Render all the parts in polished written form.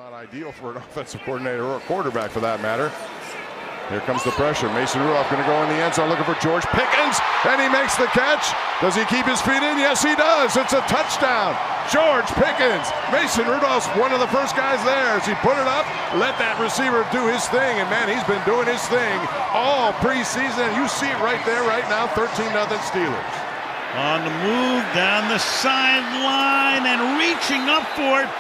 not ideal for an offensive coordinator or a quarterback for that matter. Here comes the pressure. Mason Rudolph going to go in the end zone looking for George Pickens, and he makes the catch. Does he keep his feet in? Yes, he does. It's a touchdown. George Pickens. Mason Rudolph's one of the first guys there as he put it up, let that receiver do his thing, and man, he's been doing his thing all preseason. You see it right there right now, 13-0 Steelers. On the move down the sideline and reaching up for it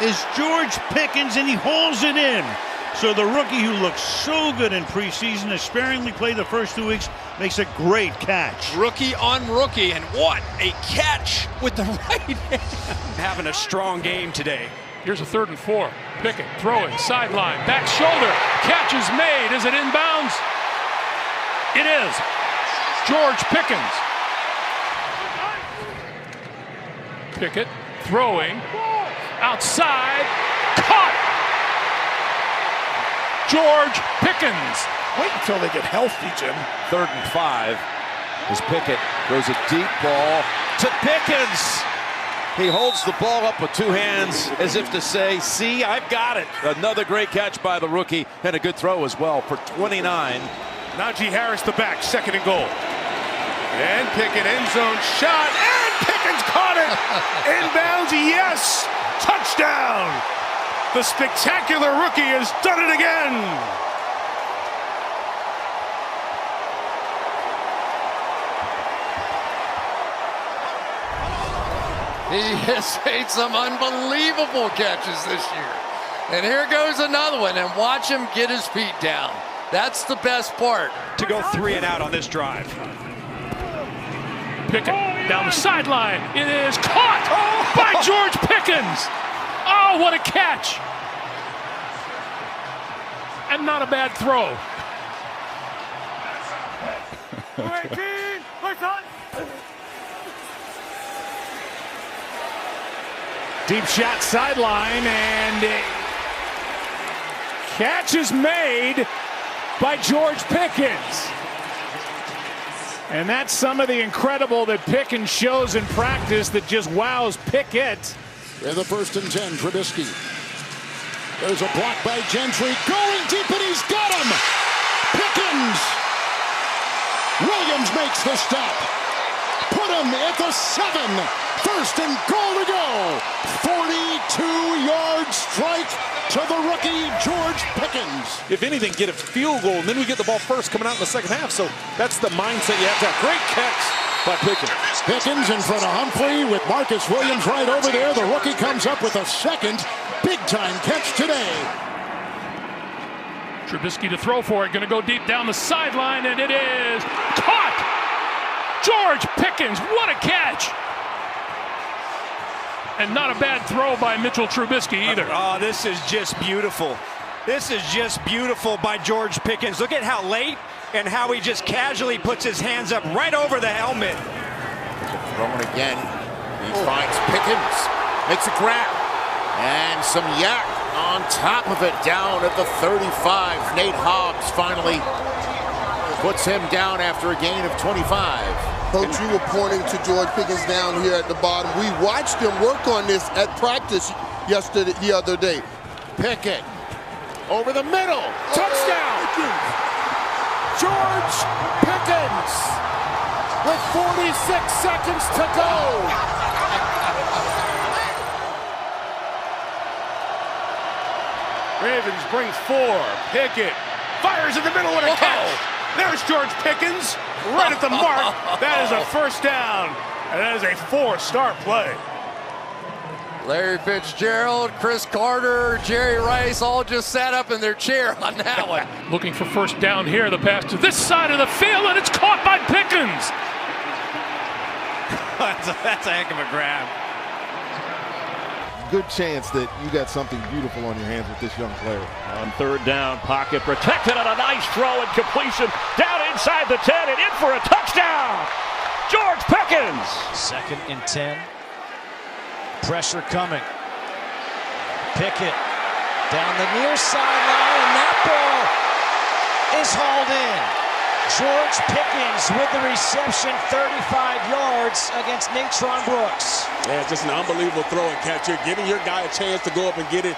is George Pickens, and he hauls it in. So the rookie who looked so good in preseason, has sparingly played the first 2 weeks, makes a great catch. Rookie on rookie, and what a catch with the right hand. Having a strong game today. Here's a 3rd and 4. Pickett throwing, sideline, back shoulder. Catch is made. Is it inbounds? It is. George Pickens. Pickett throwing, outside, caught. George Pickens. Wait until they get healthy, Jim. 3rd and 5 as Pickett throws a deep ball to Pickens. He holds the ball up with 2 hands as if to say, see, I've got it. Another great catch by the rookie and a good throw as well for 29. Najee Harris the back, 2nd and goal. And Pickett end zone shot, and Pickens caught it. Inbounds, yes, touchdown. The spectacular rookie has done it again. He has made some unbelievable catches this year. And here goes another one, and watch him get his feet down. That's the best part. To go 3 and out on this drive. Pickett down the sideline. It is caught by George Pickens. Oh, what a catch. And not a bad throw. Deep shot sideline, and catch is made by George Pickens. And that's some of the incredible that Pickens shows in practice that just wows Pickett. In the 1st and 10, Trubisky. There's a block by Gentry, going deep, and he's got him! Pickens! Williams makes the stop. Put him at the 7. 1st and goal to go. 42-yard strike to the rookie, George Pickens. If anything, get a field goal, and then we get the ball first coming out in the 2nd half. So that's the mindset you have to have. Great catch by Pickens. Pickens in front of Humphrey with Marcus Williams right over there. The rookie comes up with a 2nd big-time catch today. Trubisky to throw for it. Going to go deep down the sideline, and it is caught. George Pickens, what a catch. And not a bad throw by Mitchell Trubisky either. Oh, this is just beautiful. This is just beautiful by George Pickens. Look at how late and how he just casually puts his hands up right over the helmet. Throwing again. He finds Pickens. Makes a grab. And some yak on top of it down at the 35. Nate Hobbs finally puts him down after a gain of 25. Coach, you were pointing to George Pickens down here at the bottom. We watched him work on this at practice the other day. Pickett over the middle. Touchdown! George Pickens with 46 seconds to go. Ravens bring 4. Pickett fires in the middle with a catch. There's George Pickens right at the mark. That is a 1st down. And that is a 4-star play. Larry Fitzgerald, Chris Carter, Jerry Rice all just sat up in their chair on that one. Looking for 1st down here. The pass to this side of the field, and it's caught by Pickens. That's a heck of a grab. Good chance that you got something beautiful on your hands with this young player. On 3rd down, pocket protected on a nice throw and completion down inside the 10 and in for a touchdown. George Pickens. 2nd and 10. Pressure coming. Pickett down the near sideline, and that ball is hauled in. George Pickens with the reception, 35 yards against Natron Brooks. Yeah, just an unbelievable throw and catch here, giving your guy a chance to go up and get it.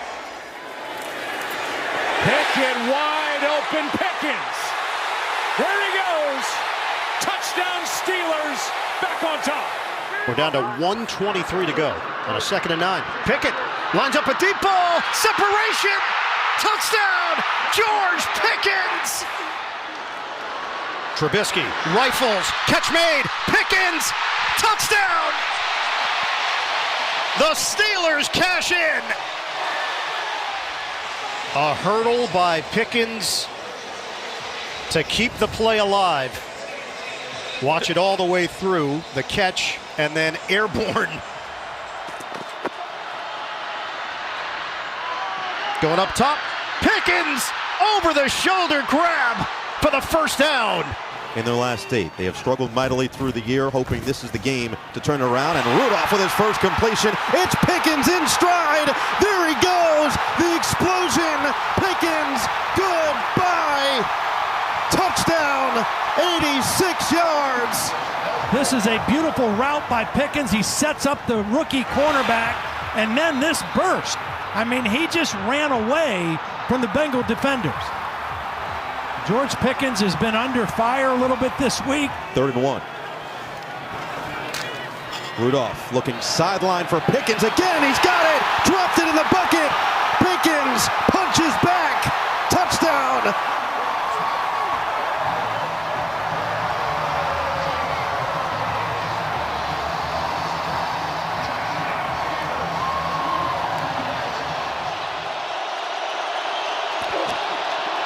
Pickett wide open. Pickens. There he goes. Touchdown Steelers. Back on top. We're down to 1:23 to go on a 2nd and 9. Pickett lines up a deep ball. Separation. Touchdown. George Pickens. Trubisky rifles. Catch made. Pickens. Touchdown. The Steelers cash in. A hurdle by Pickens to keep the play alive. Watch it all the way through, the catch, and then airborne. Going up top, Pickens over the shoulder grab for the first down. In their last 8, they have struggled mightily through the year, hoping this is the game to turn around. And Rudolph with his first completion. It's Pickens in stride. There he goes. The explosion. Pickens. Goodbye. Touchdown. 86 yards. This is a beautiful route by Pickens. He sets up the rookie cornerback, and then this burst. I mean, he just ran away from the Bengal defenders. George Pickens has been under fire a little bit this week. 3rd and 1. Rudolph looking sideline for Pickens again. He's got it. Dropped it in the bucket. Pickens punches back. Touchdown.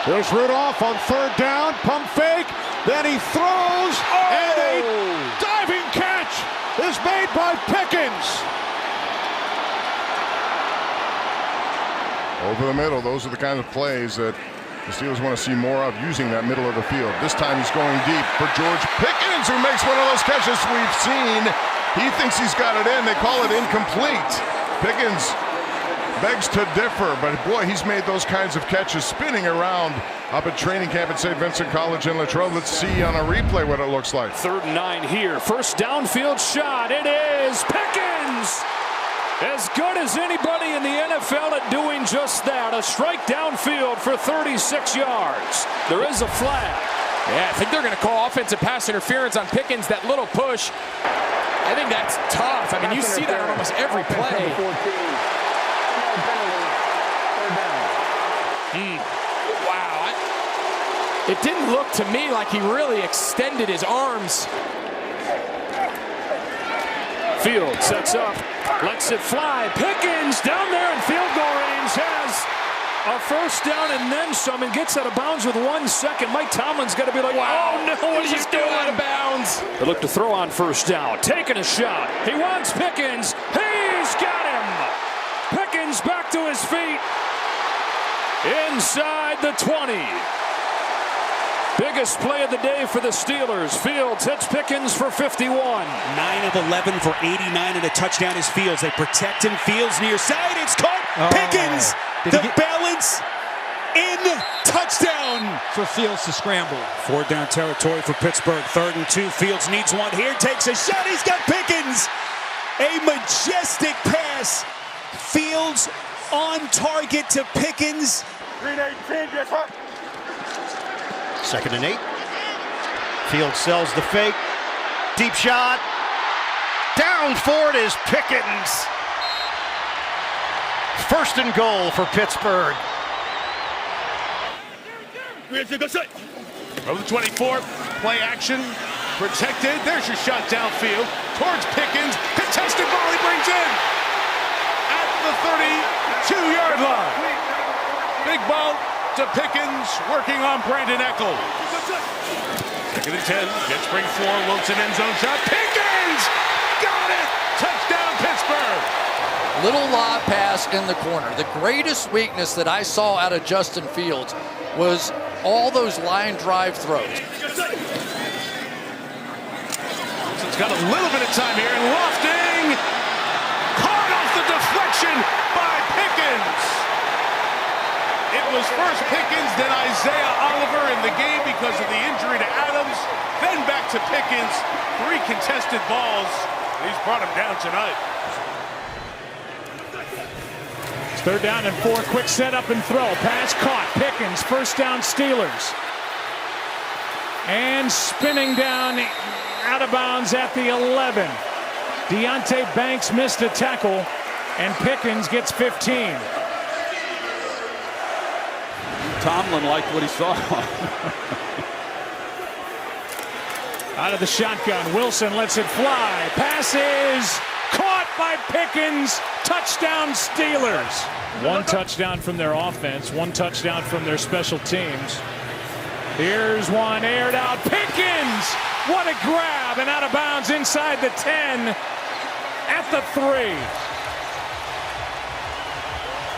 Here's Rudolph on 3rd down, pump fake, then he throws, and a diving catch is made by Pickens. Over the middle, those are the kind of plays that the Steelers want to see more of, using that middle of the field. This time he's going deep for George Pickens, who makes one of those catches we've seen. He thinks he's got it in, they call it incomplete. Pickens begs to differ, but boy, he's made those kinds of catches spinning around up at training camp at St. Vincent College in Latrobe. Let's see on a replay what it looks like. 3rd and 9 here. First downfield shot. It is Pickens. As good as anybody in the NFL at doing just that. A strike downfield for 36 yards. There is a flag. Yeah, I think they're going to call offensive pass interference on Pickens. That little push. I think that's tough. I mean, you see that on almost every play. Wow. It didn't look to me like he really extended his arms. Field sets up, lets it fly. Pickens down there in field goal range has a first down and then some, and gets out of bounds with 1 second. Mike Tomlin's got to be like, wow, oh no, what is he doing? Out of bounds. They look to throw on first down, taking a shot. He wants Pickens. He's got him. Pickens back to his feet. Inside the 20. Biggest play of the day for the Steelers. Fields hits Pickens for 51. 9 of 11 for 89 and a touchdown is Fields. They protect him. Fields near side. It's caught. Pickens. The balance in. Touchdown. For Fields to scramble. 4th down territory for Pittsburgh. 3rd and 2. Fields needs one here. Takes a shot. He's got Pickens. A majestic pass. Fields on target to Pickens. 2nd and 8. Field sells the fake. Deep shot. Down for it is Pickens. 1st and goal for Pittsburgh. Over the 24, play action, protected. There's your shot downfield towards Pickens. Contested ball he brings in at the 32-yard line. Big ball to Pickens, working on Brandon Eckel. 2nd and 10, Jets bring 4, Wilson end zone shot. Pickens! Got it! Touchdown Pittsburgh! Little lob pass in the corner. The greatest weakness that I saw out of Justin Fields was all those line drive throws. Wilson's got a little bit of time here, and lofting, caught off the deflection by Pickens. It was first Pickens, then Isaiah Oliver in the game because of the injury to Adams, then back to Pickens. 3 contested balls. He's brought him down tonight. 3rd down and 4. Quick setup and throw. Pass caught. Pickens, 1st down Steelers. And spinning down out of bounds at the 11. Deontay Banks missed a tackle, and Pickens gets 15. Tomlin liked what he saw. Out of the shotgun, Wilson lets it fly. Pass is caught by Pickens. Touchdown Steelers. 1 touchdown from their offense, 1 touchdown from their special teams. Here's one aired out. Pickens! What a grab, and out of bounds inside the 10 at the 3.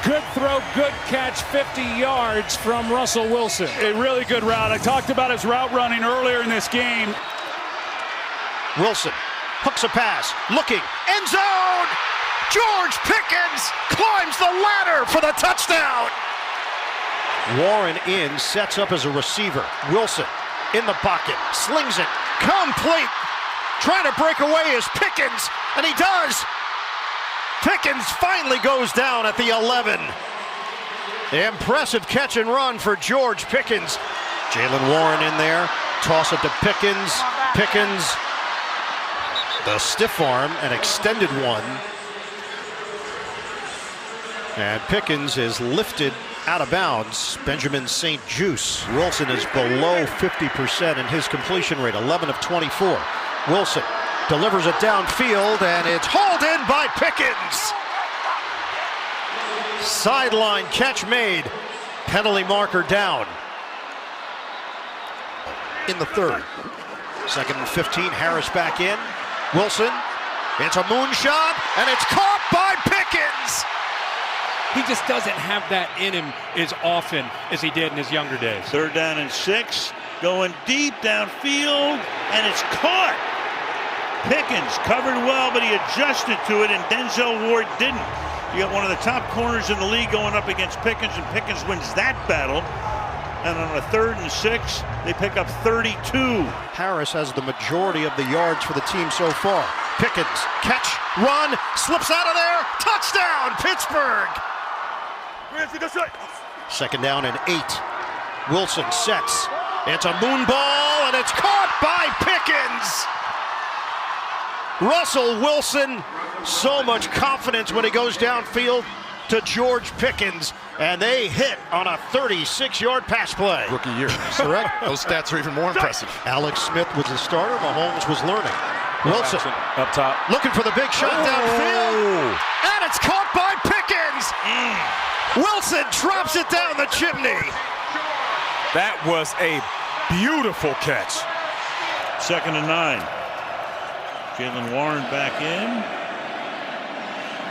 Good throw, good catch, 50 yards from Russell Wilson. A really good route. I talked about his route running earlier in this game. Wilson hooks a pass, looking, end zone! George Pickens climbs the ladder for the touchdown! Warren in, sets up as a receiver. Wilson in the pocket, slings it, complete. Trying to break away is Pickens, and he does. Pickens finally goes down at the 11. Impressive catch and run for George Pickens. Jalen Warren in there, toss it to Pickens. Pickens, the stiff arm, an extended one. And Pickens is lifted out of bounds. Benjamin St. Juice. Wilson is below 50% in his completion rate, 11 of 24. Wilson delivers it downfield, and it's hauled in by Pickens. Sideline catch made. Penalty marker down. In the 3rd. 2nd and 15, Harris back in. Wilson, it's a moonshot, and it's caught by Pickens. He just doesn't have that in him as often as he did in his younger days. 3rd down and 6, going deep downfield, and it's caught. Pickens covered well, but he adjusted to it, and Denzel Ward didn't. You got one of the top corners in the league going up against Pickens, and Pickens wins that battle. And on a 3rd and 6, they pick up 32. Harris has the majority of the yards for the team so far. Pickens, catch, run, slips out of there, touchdown, Pittsburgh! 2nd down and 8. Wilson sets. It's a moon ball, and it's caught by Pickens! Russell Wilson, so much confidence when he goes downfield to George Pickens, and they hit on a 36-yard pass play. Rookie year, correct? Those stats are even more impressive. Alex Smith was the starter. Mahomes was learning. Wilson up top, looking for the big shot downfield, and it's caught by Pickens. Wilson drops it down the chimney. That was a beautiful catch. 2nd and 9. Jalen Warren back in.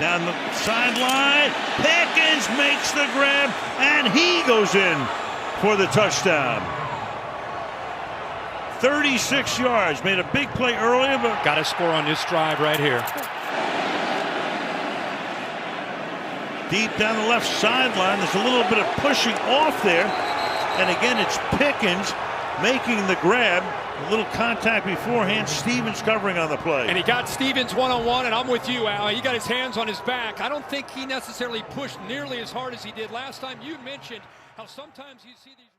Down the sideline. Pickens makes the grab, and he goes in for the touchdown. 36 yards. Made a big play earlier, but got to score on this drive right here. Deep down the left sideline. There's a little bit of pushing off there. And again, it's Pickens making the grab. A little contact beforehand. Stevens covering on the play. And he got Stevens one-on-one, and I'm with you, Al. He got his hands on his back. I don't think he necessarily pushed nearly as hard as he did last time. You mentioned how sometimes you see these...